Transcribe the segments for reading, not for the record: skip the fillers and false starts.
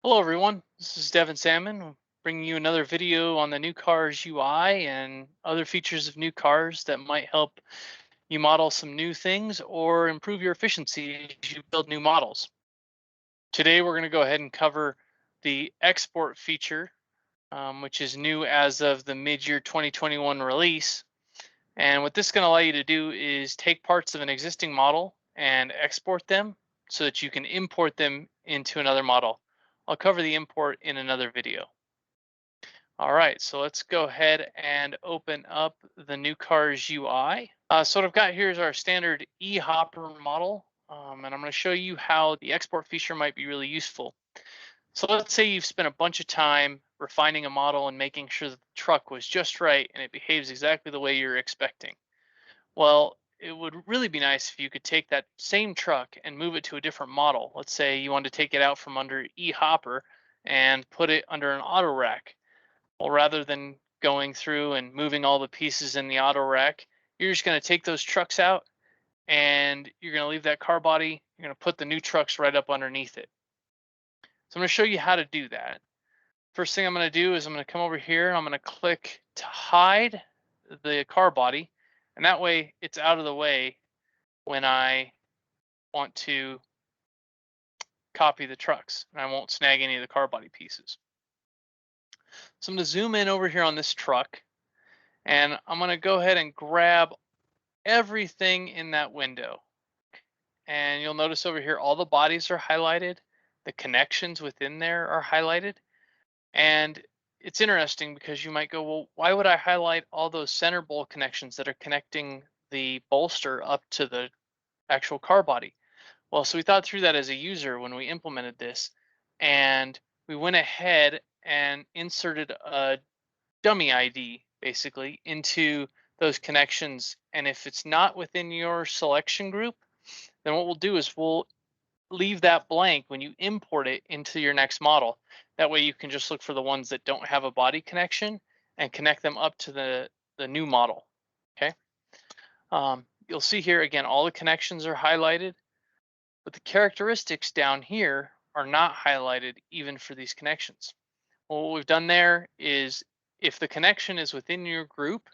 Hello everyone, this is Devin Salmon bringing you another video on the new cars UI and other features of new cars that might help you model some new things or improve your efficiency as you build new models. Today we're going to go ahead and cover the export feature, which is new as of the mid-year 2021 release. And what this is going to allow you to do is take parts of an existing model and export them so that you can import them into another model. I'll cover the import in another video. All right, so let's go ahead and open up the new cars UI. So what I've got here is our standard eHopper model, and I'm going to show you how the export feature might be really useful. So let's say you've spent a bunch of time refining a model and making sure that the truck was just right and it behaves exactly the way you're expecting. Well, it would really be nice if you could take that same truck and move it to a different model. Let's say you want to take it out from under eHopper and put it under an auto rack. Well, rather than going through and moving all the pieces in the auto rack, you're just going to take those trucks out and you're going to leave that car body. You're going to put the new trucks right up underneath it. So I'm going to show you how to do that. First thing I'm going to do is I'm going to come over here and I'm going to click to hide the car body. And that way it's out of the way when I want to copy the trucks and I won't snag any of the car body pieces. So I'm going to zoom in over here on this truck and I'm going to go ahead and grab everything in that window. And you'll notice over here, all the bodies are highlighted. The connections within there are highlighted. And it's interesting because you might go, well, why would I highlight all those center bolt connections that are connecting the bolster up to the actual car body? Well, so we thought through that as a user when we implemented this, and we went ahead and inserted a dummy ID basically into those connections. And if it's not within your selection group, then what we'll do is we'll leave that blank when you import it into your next model. That way you can just look for the ones that don't have a body connection and connect them up to the new model. Okay. You'll see here again, all the connections are highlighted, but the characteristics down here are not highlighted even for these connections. Well, what we've done there is if the connection is within your group,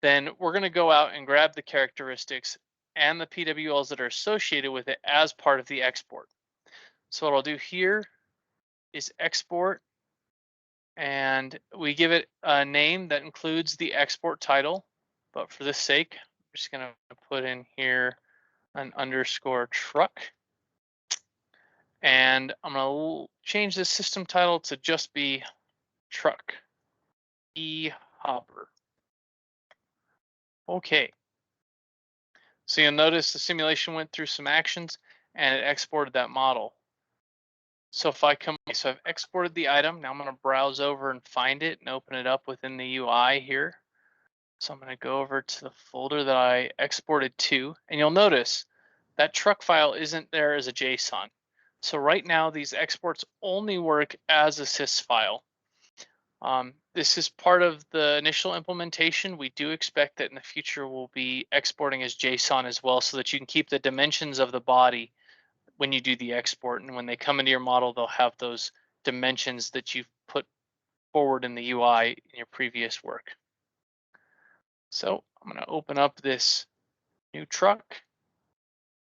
then we're going to go out and grab the characteristics and the PWLs that are associated with it as part of the export. So what I'll do here is export, and we give it a name that includes the export title. But for this sake, I'm just going to put in here an underscore truck. And I'm going to change the system title to just be truck eHopper. Okay. So you'll notice the simulation went through some actions and it exported that model. So if I come, so I've exported the item. Now I'm going to browse over and find it and open it up within the UI here. So I'm going to go over to the folder that I exported to, and you'll notice that truck file isn't there as a JSON. So right now these exports only work as a sys file. This is part of the initial implementation. We do expect that in the future we'll be exporting as JSON as well so that you can keep the dimensions of the body when you do the export. And when they come into your model, they'll have those dimensions that you've put forward in the UI in your previous work. So I'm going to open up this new truck.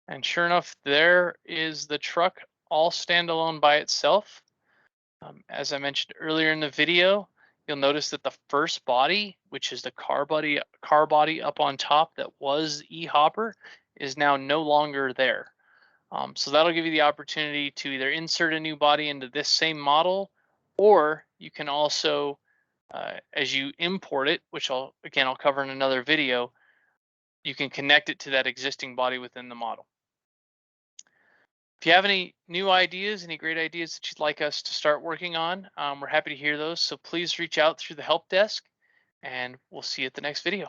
And sure enough, there is the truck all standalone by itself. As I mentioned earlier in the video, you'll notice that the first body, which is the car body up on top that was eHopper, is now no longer there. So that'll give you the opportunity to either insert a new body into this same model, or you can also, as you import it, which I'll cover in another video, you can connect it to that existing body within the model. If you have any new ideas, any great ideas that you'd like us to start working on, we're happy to hear those. So please reach out through the help desk and we'll see you at the next video.